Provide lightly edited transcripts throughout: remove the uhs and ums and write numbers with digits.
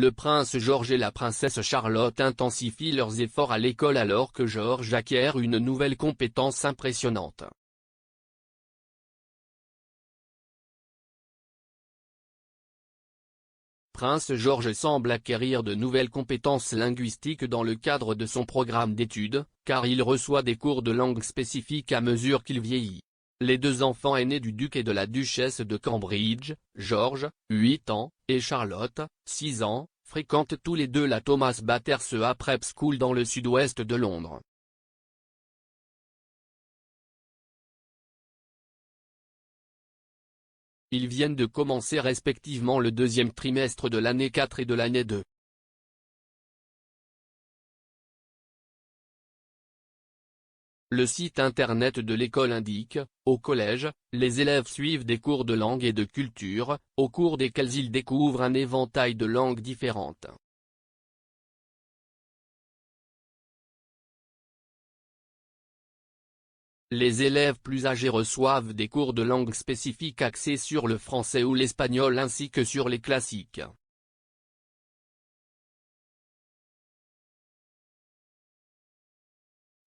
Le prince George et la princesse Charlotte intensifient leurs efforts à l'école alors que George acquiert une nouvelle compétence impressionnante. Prince George semble acquérir de nouvelles compétences linguistiques dans le cadre de son programme d'études, car il reçoit des cours de langue spécifiques à mesure qu'il vieillit. Les deux enfants aînés du duc et de la duchesse de Cambridge, George, 8 ans, et Charlotte, 6 ans, fréquentent tous les deux la Thomas Battersea Prep School dans le sud-ouest de Londres. Ils viennent de commencer respectivement le deuxième trimestre de l'année 4 et de l'année 2. Le site internet de l'école indique, au collège, les élèves suivent des cours de langue et de culture, au cours desquels ils découvrent un éventail de langues différentes. Les élèves plus âgés reçoivent des cours de langue spécifiques axés sur le français ou l'espagnol ainsi que sur les classiques.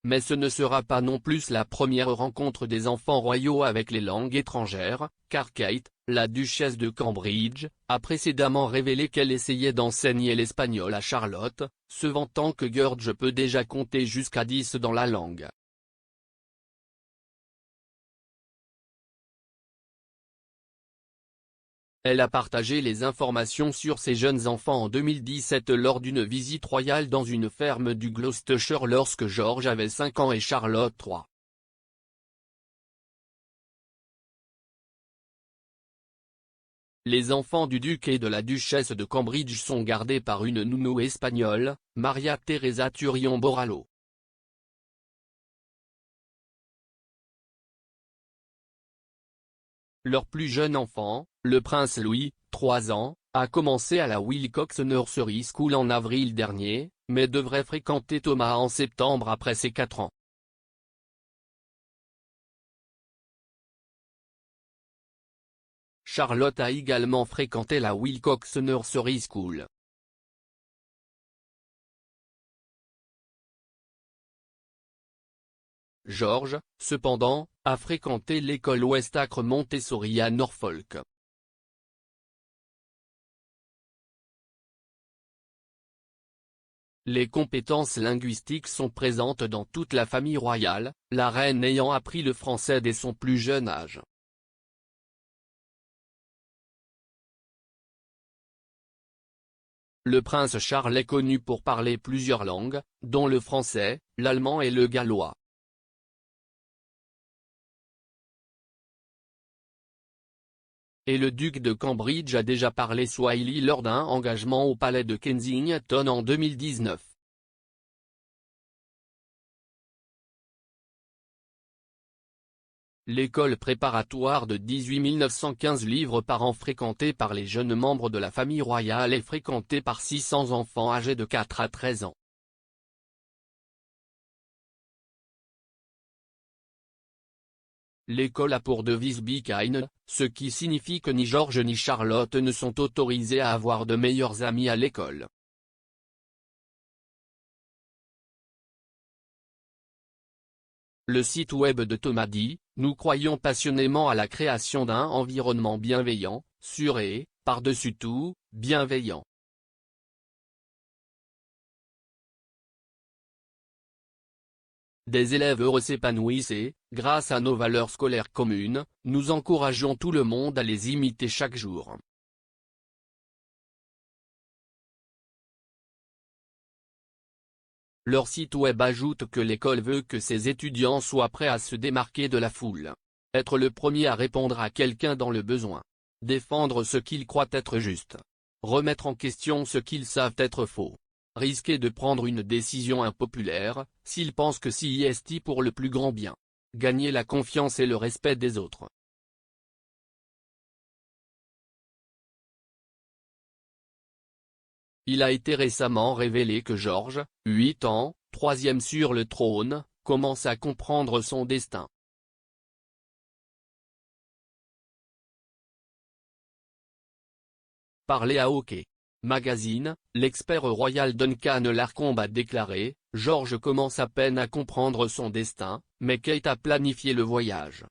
Mais ce ne sera pas non plus la première rencontre des enfants royaux avec les langues étrangères, car Kate, la duchesse de Cambridge, a précédemment révélé qu'elle essayait d'enseigner l'espagnol à Charlotte, se vantant que George peut déjà compter jusqu'à 10 dans la langue. Elle a partagé les informations sur ses jeunes enfants en 2017 lors d'une visite royale dans une ferme du Gloucestershire lorsque George avait 5 ans et Charlotte 3. Les enfants du duc et de la duchesse de Cambridge sont gardés par une nounou espagnole, Maria Teresa Turion Borrallo. Leur plus jeune enfant, le prince Louis, 3 ans, a commencé à la Wilcox Nursery School en avril dernier, mais devrait fréquenter Thomas en septembre après ses 4 ans. Charlotte a également fréquenté la Wilcox Nursery School. George, cependant, a fréquenté l'école West Acre Montessori à Norfolk. Les compétences linguistiques sont présentes dans toute la famille royale, la reine ayant appris le français dès son plus jeune âge. Le prince Charles est connu pour parler plusieurs langues, dont le français, l'allemand et le gallois. Et le duc de Cambridge a déjà parlé swahili lors d'un engagement au palais de Kensington en 2019. L'école préparatoire de 18 915 livres par an fréquentée par les jeunes membres de la famille royale est fréquentée par 600 enfants âgés de 4 à 13 ans. L'école a pour devise Be Kind, ce qui signifie que ni George ni Charlotte ne sont autorisés à avoir de meilleurs amis à l'école. Le site web de Thomas dit, « Nous croyons passionnément à la création d'un environnement bienveillant, sûr et, par-dessus tout, bienveillant. Des élèves heureux s'épanouissent et, grâce à nos valeurs scolaires communes, nous encourageons tout le monde à les imiter chaque jour. » Leur site web ajoute que l'école veut que ses étudiants soient prêts à se démarquer de la foule. Être le premier à répondre à quelqu'un dans le besoin. Défendre ce qu'ils croient être juste. Remettre en question ce qu'ils savent être faux. Risquer de prendre une décision impopulaire, s'ils pensent que c'est pour le plus grand bien. Gagner la confiance et le respect des autres. Il a été récemment révélé que George, 8 ans, troisième sur le trône, commence à comprendre son destin. Parler à hockey. Magazine, l'expert royal Duncan Larcombe a déclaré: « George commence à peine à comprendre son destin, mais Kate a planifié le voyage.